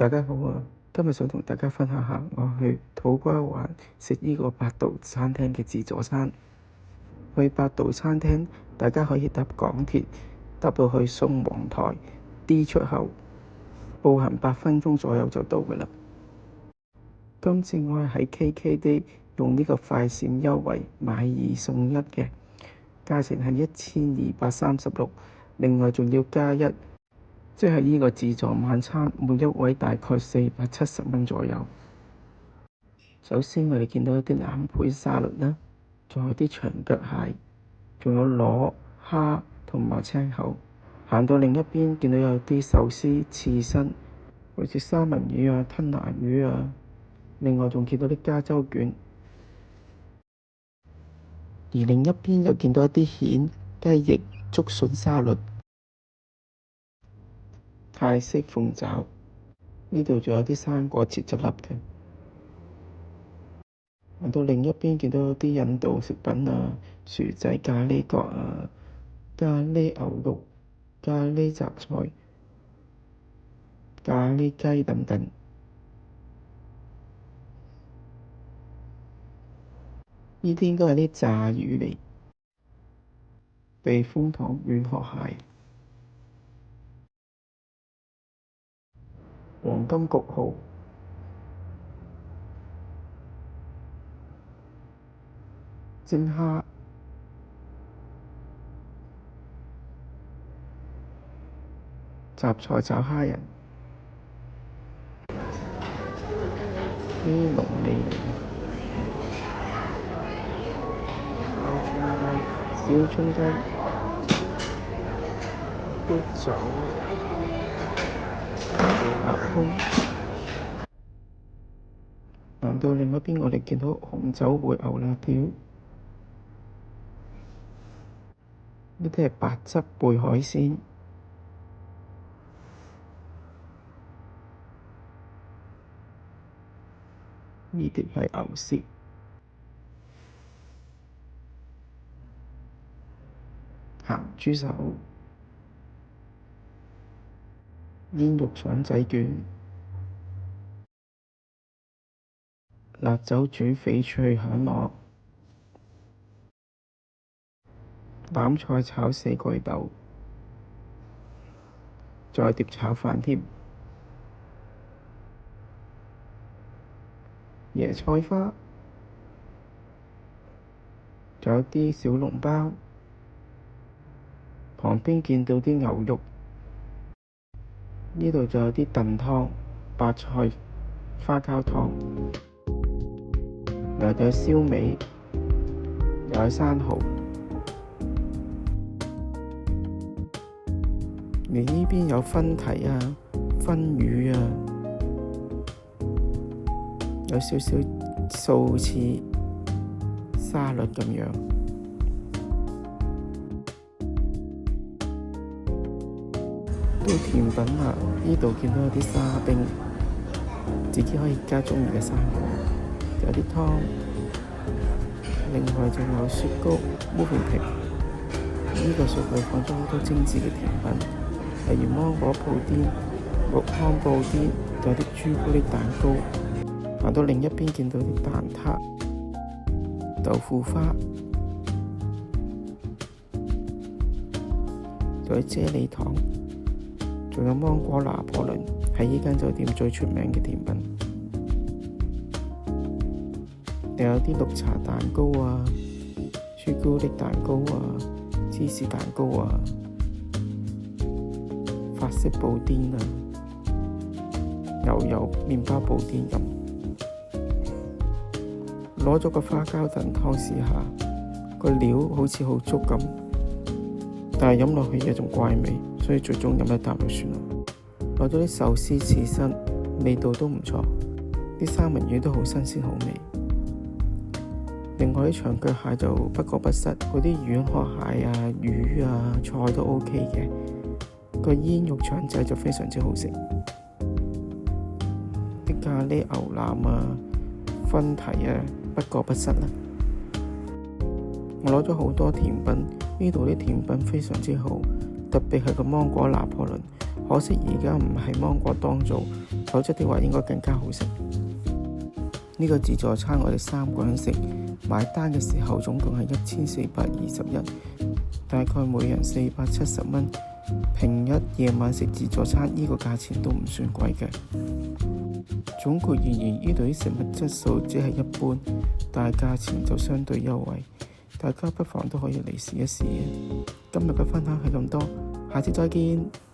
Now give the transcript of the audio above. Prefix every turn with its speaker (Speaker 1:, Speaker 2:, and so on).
Speaker 1: 大家好啊！今日想同大家分享下我去土瓜灣食呢個百道餐廳嘅自助餐。去百道餐廳，大家可以搭港鐵搭到去宋皇臺 D 出口，步行8分鐘左右就到㗎啦。今次我係喺 KKday 用呢個快閃優惠買2送1嘅，價錢係1236，另外仲要加1。即係呢個自助晚餐，每一位大概470蚊左右。首先我哋見到一啲藍配沙律啦，仲有啲長腳蟹，仲有螺、蝦同埋青口。行到另一邊，見到有啲壽司、刺身，好似三文魚啊、吞拿魚啊。另外仲見到啲加州卷，而另一邊又見到一啲蜆、雞翼、竹筍沙律、泰式鳳爪。呢度仲有啲生果切咗粒嘅。行到另一邊，見到有啲印度食品啊，薯仔、咖喱角啊、咖喱牛肉、咖喱雜菜、咖喱雞等等。呢啲應該係啲炸魚嚟，避風塘軟殼蟹、黃金焗蠔、蒸蝦、雜菜炒蝦仁、啲龍脷、小春雞、砵酒、鴨胸。行到另一邊，我哋見到紅酒燴牛肋條，呢啲係白汁燴海鮮。呢碟係牛舌、鹹豬手、煙肉腸仔卷、辣酒煮翡翠響螺、欖菜炒四季豆，仲有碟炒飯添。椰菜花，仲有啲小籠包。旁邊見到啲牛肉，呢度仲有啲燉湯、白菜花膠湯，又有燒味，又有生蠔。而呢邊有分蹄啊、分魚啊，有少少素翅沙律咁樣。到甜品啊，呢度見到有啲沙冰，自己可以加鍾意嘅生果，有啲湯，另外仲有雪糕、muffin。呢個雪櫃放咗好多精緻嘅甜品，例如芒果布甸、木糠布甸，有啲朱古力蛋糕。行到另一邊見到啲蛋撻、豆腐花，仲有啫喱糖，仲有芒果拿破崙，係呢間酒店最出名嘅甜品。又有啲綠茶蛋糕啊、朱古力蛋糕啊、芝士蛋糕啊、法式布甸啊、牛油麵包布甸咁。攞咗個花膠燉湯試下，個料好似好足咁，但係飲落去有種怪味，所以最終飲一啖就算啦。攞咗啲壽司刺身，味道都唔錯，啲三文魚都好新鮮好味。另外啲長腳蟹就不過不失，嗰啲軟殼蟹啊、魚啊、菜都 OK 嘅。個煙肉腸仔就非常之好食，啲咖喱牛腩啊、分蹄啊，不過不失啦。我攞咗好多甜品，呢度啲甜品非常之好，特別係個芒果拿破崙，可惜而家唔係芒果當造，否則的話應該更加好食。呢個自助餐我哋3個人食，買單嘅時候總共係1421，大概每人470蚊。平日夜晚食自助餐呢個價錢都唔算貴嘅。總括而言，呢度啲食物質素只係一般，但係價錢就相對優惠，大家不妨都可以嚟試一試嘅。今日嘅分享係咁多，下次再見。